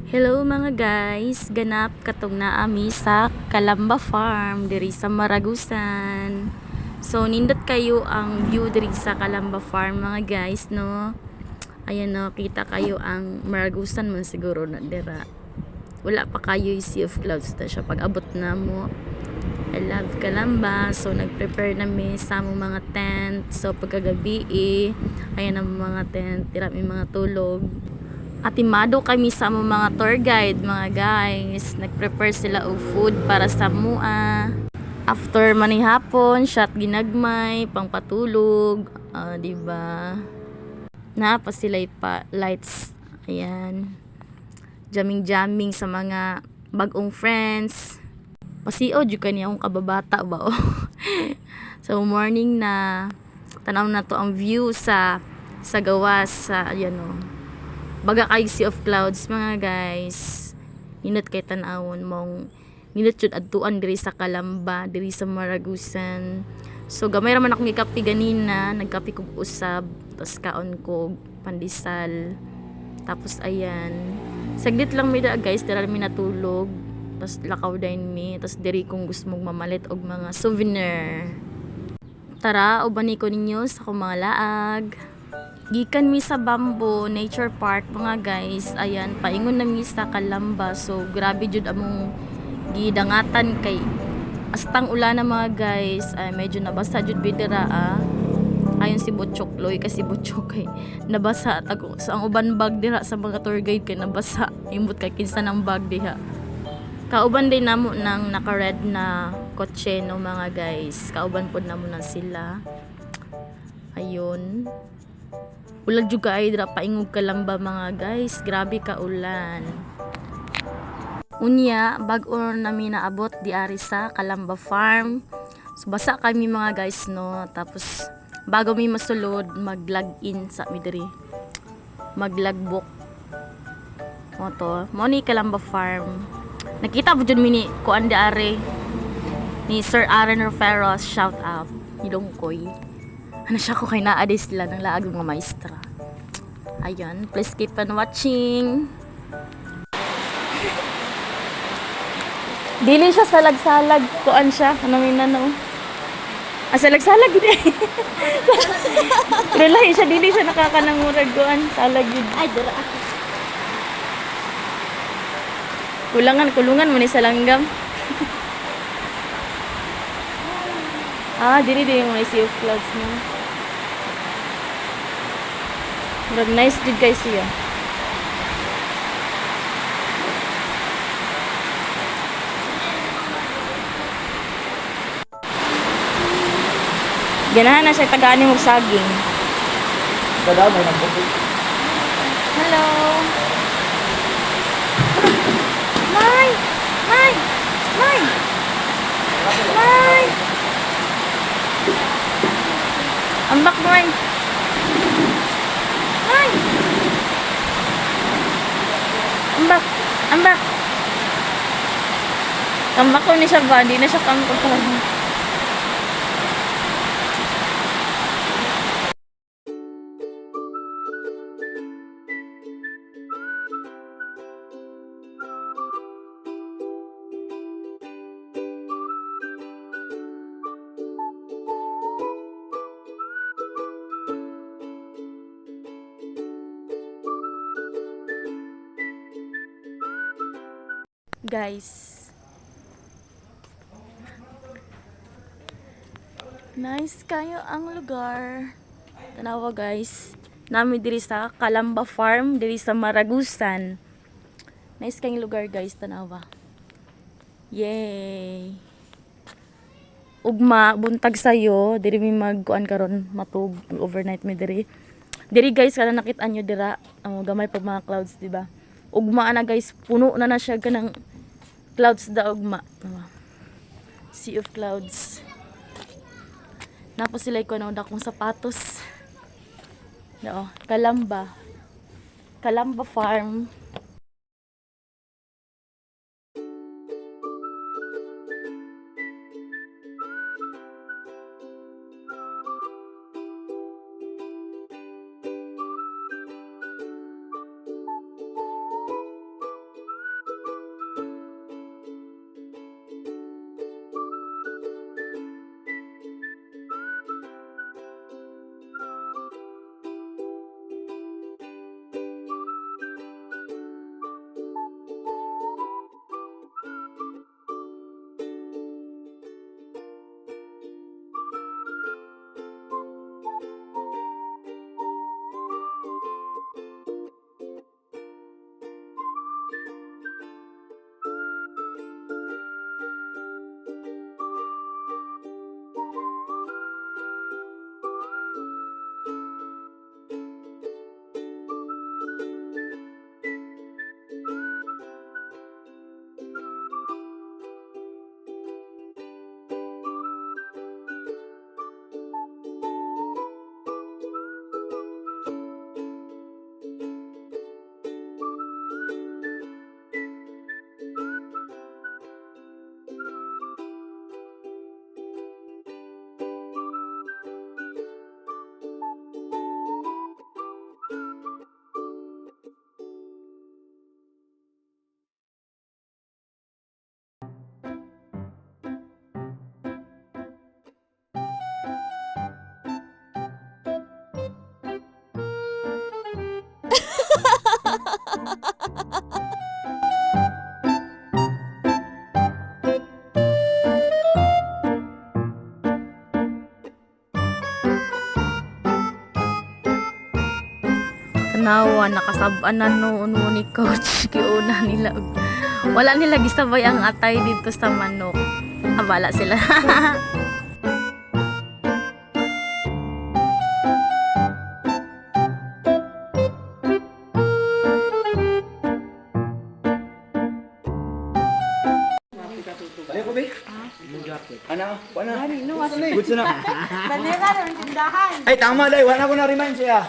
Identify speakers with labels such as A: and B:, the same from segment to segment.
A: Hello mga guys, ganap katong naami sa Calamba Farm diri sa Maragusan. So nindot kayo ang view diri sa Calamba Farm mga guys no. Ayan no, kita kayo ang Maragusan man siguro na dira. Wala pa kayo yung Sea of Clouds na siya pag abot na mo. I love Calamba. So nag-prepare nami sa among mga tent. So pagkagabi ayan ang mga tent, tira mi mga tulog. Atimado kami sa among mga tour guide mga guys. Nag-prepare sila og food para sa mua. After manihapon, shot ginagmay, pangpatulog, di ba? Na pa sila pa lights. Ayan. Jamming-jamming sa mga bagong friends. Pasiod jud kani akong kababata ba oh. So morning na tanaw na to ang view sa gawas sa ayan oh. Baga kay Sea of Clouds mga guys. Ninot kay tan-awon mong ninot jud adtuan diri sa Calamba, diri sa Maragusan. So gamay ra man akong ikapi ganina, nagkapi kog usab, tapos kaon kog pandesal. Tapos ayan. Saglit lang mi da guys, dira mi natulog. Tapos lakaw din mi, tapos diri kong gusto mong mamalit og mga souvenir. Tara, ubani ko ninyo sa akong mga laag. Gikan mi sa Bamboo Nature Park mga guys. Ayan, paingon na mi sa Calamba. So grabe jud among gidangatan kay astang ulan na mga guys. Ay medyo nabasa jud bidira ayon si Butchok Loy kasi Butchok kay nabasa tago sa ang uban bag dira sa mga tour guide kay nabasa imot kay kinsa nang bag diha. Kauban din namo nang naka-red na kotse no mga guys. Kauban pod namo na sila. Ayun. Ulag juga ay dira paingog Calamba mga guys. Grabe ka ulan. Unya, bag-o nami naabot di ari sa Calamba Farm. So basa kami mga guys no. Tapos bago mi masulod, mag-log-in sa mi diri. Mag-logbook. Mo to, mo ni Calamba Farm. Nakita po dyan mini kuan di ari ni Sir Aaron Roferos, shout out. Ilongkoy. Ano siya ko kay naade sila ng laag mga maestra. Ayun, please keep on watching. Dili siya salag-salag. Kuan siya, ano may nano. Salag-salag gid. Pero lahi siya, dili siya nakakanangurag kuan, salag gid. Ay, dira ako. Kulungan mo ni sa langgam. Dili yung may Sea of Clouds na. Murag nice jud guys siya. Ganahan na siya tagaan ni mong saging.
B: Dalaw may nagbubuti.
A: Hello. May! May! May! May! Ambak mo ay. May! Ambak! Ambak! Ambak ko ni siya ba? Di na siya kangkot talaga. Guys, nice kayo ang lugar. Tanawa guys, nami diri sa Calamba Farm, diri sa Maragusan. Nice kayong lugar guys, tanawa. Yay! Ugma, buntag sayo, diri mi magkuan karon matug overnight mi diri. Diri guys, kana nakita nyo dira, gamay pa mga clouds, di ba? Ugma na guys, puno na siya kanang clouds da ugma. Sea of Clouds. Napo sila ko na dakong sapatos. No, Calamba. Calamba Farm. tanawa nakasab-anan no ni coach giuna nila. Wala nila gisabay ang atay dito sa manok. Abala sila.
B: Balik ko, be. Ano? Good na. Ay, tama, day. Wala ko na-remind siya.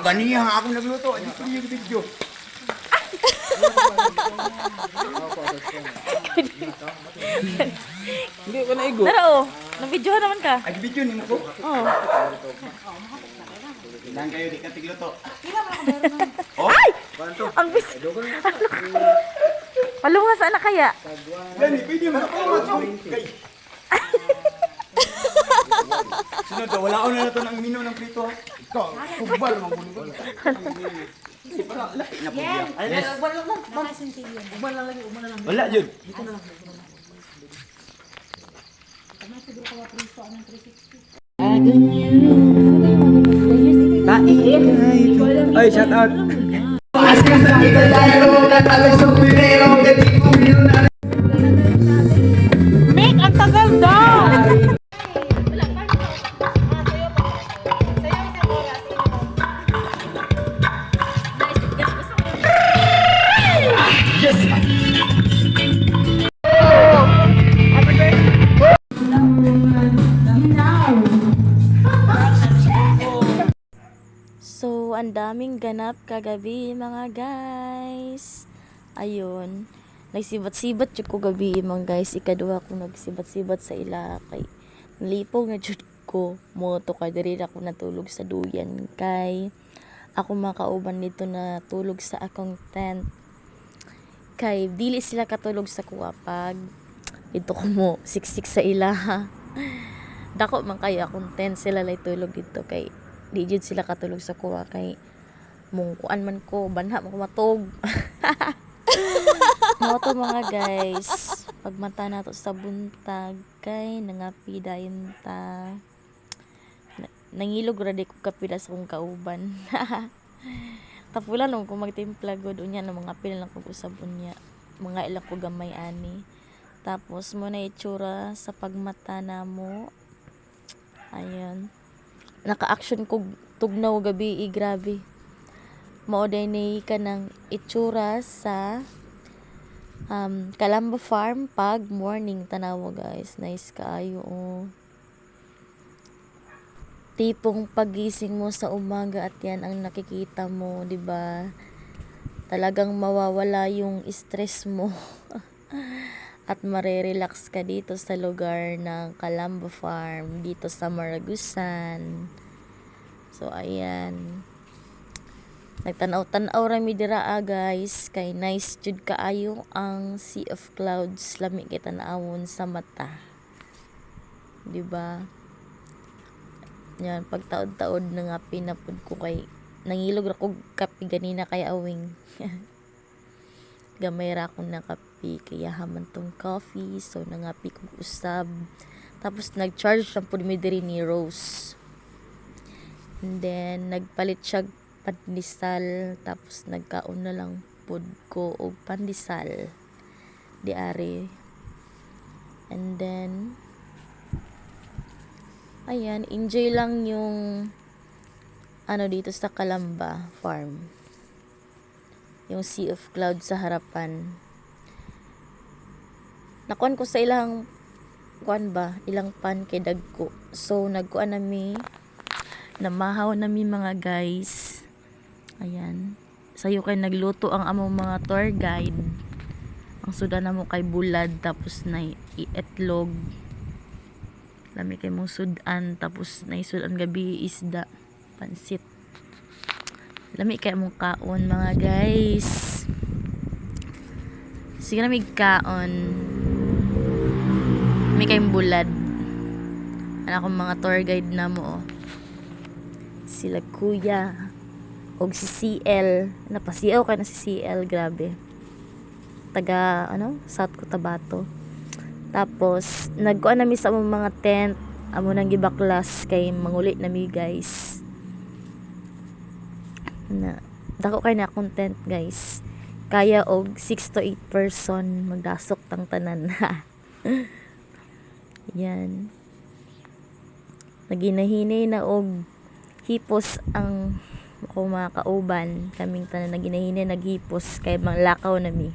B: Ganiya ako nagluto. Hindi ko yung video. Hindi ko na-igo.
A: Pero na-video naman ka.
B: Ay, video ni mo ko.
A: Oh.
B: Ilan kayo di ka tigluto?
A: Ay! Ang bis. Palunga sana kaya.
B: Gani, pwede mo. Sunod to, wala ko na ito ng mino ng prito. Ikaw, kubal mo muna. Yes. Wala, Jud. Ay, shout out.
A: Make ang tagal daw. So, ang daming ganap kagabi mga guys. Ayun. Nagsibat-sibat jud ko gabi mga guys. Ikaduha ko nagsibat-sibat sa ila kay nalipong na jud ko. Moto ka diri ako natulog sa duyan kay ako makauban dito na tulog sa akong tent. Kay dili sila katulog sa kuwa pag ito ko mo siksik sa ila. Dako man kay akong tent sila lay tulog dito kay di jud sila katulog sa kuwa kay mong kuan man ko banha mo ko matog. Mo to mga guys, pagmata nato sa buntag kay nangapi dayon ta. Nangilog ra di ko kapila sa kong kauban. Tapulan lang ko magtimpla god unya na mga pila lang ko usabon niya. Mga ilang ko gamay ani. Tapos mo na itsura sa pagmata namo. Ayan. Naka-action ko tugnaw gabi grabe. Mao day ni kanang itsura sa Calamba Farm pag morning tanawa guys. Nice kaayo oh. Tipong pagising mo sa umaga at yan ang nakikita mo, 'di ba? Talagang mawawala yung stress mo. At marerelax ka dito sa lugar ng Calamba Farm dito sa Maragusan. So ayan. Nagtanaw-tanaw rami dira guys kay nice jud kaayo ang sea of clouds lami kay tan-awon sa mata. 'Di ba? Yan pagtaod-taod na nga pinapud ko kay nangilog ra ko kape ganina kay awing. Gamay ra ko na kape kaya haman tong coffee so nangapi ko usab. Tapos nag-charge lang pud mi diri ni Rose. And then nagpalit siya pandesal tapos nagkaon na lang pud ko og pandesal di ari. And then ayan, enjoy lang yung dito sa Calamba Farm. Yung sea of clouds sa harapan. Nakuan ko sa ilang ilang pan kay dagko. So nagkuan nami namahaw nami mga guys. Ayan. Sayo kay nagluto ang among mga tour guide. Ang suda namo kay bulad tapos na itlog. Lami kay mong sudan tapos naisudan gabi isda pansit. Lami kay mong kaon mga guys. Sige na may kaon. May kayong bulad. Ano akong mga tour guide na mo. Sila kuya. Og si CL. Napasiyaw ka na si CL. Grabe. Taga, South Cotabato. Tapos, nagkuan nami sa among mga tent. Amo nang gibaklas kay manguli nami guys. na dako kay na content guys. Kaya og 6 to 8 person magdasok tang tanan. Yan. Naginahinay na og hipos ang ako mga kauban. Kaming tanan naginahinay naghipos kay manglakaw na mi.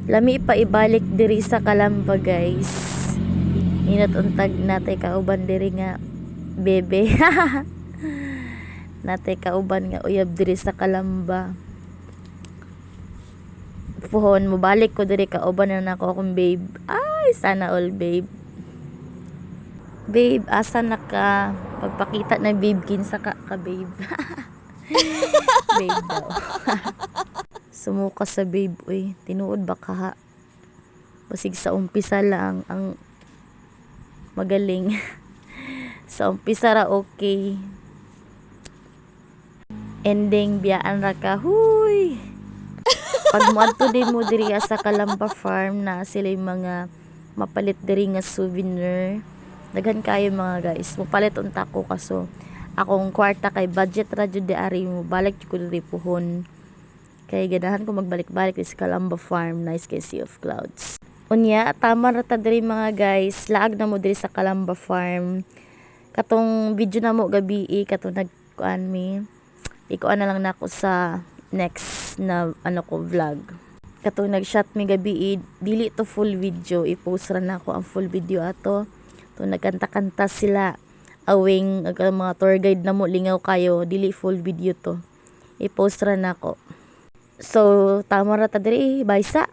A: Lami pa ibalik diri sa Kalamba guys. Inat untag natay kauban diri nga bebe. Natay kauban nga uyab diri sa Kalamba. Puhon mo balik ko diri kauban na nako akong babe. Ay sana all babe. Babe, asa na ka? Pagpakita ng babe kinsa ka babe. Babe daw. Sumuka sa babe, uy. Tinuod ba ka ha? Basig sa umpisa lang ang magaling. Sa umpisa ra okay. Ending biyaan ra ka, huy. Pag moadto din mo diri sa Kalamba Farm na sila yung mga mapalit diri nga souvenir. Daghan kayo mga guys. Mapalit unta ko kaso akong kwarta kay budget ra jud di ari mo balik ko diri puhon. Kay ganahan ko magbalik-balik sa Kalamba Farm, nice kay Sea of Clouds. Unya, tama ra ta diri mga guys. Laag na mo diri sa Kalamba Farm. Katong video na mo gabi katong nagkuan mi. Ikuan na lang nako sa next na ko vlog. Katong nag-shot mi gabi dili to full video. I-post ra nako ang full video ato. To nagkanta-kanta sila. Awing mga tour guide na mo lingaw kayo, dili full video to. I-post ra nako. So, tama ra ta diri, baysa.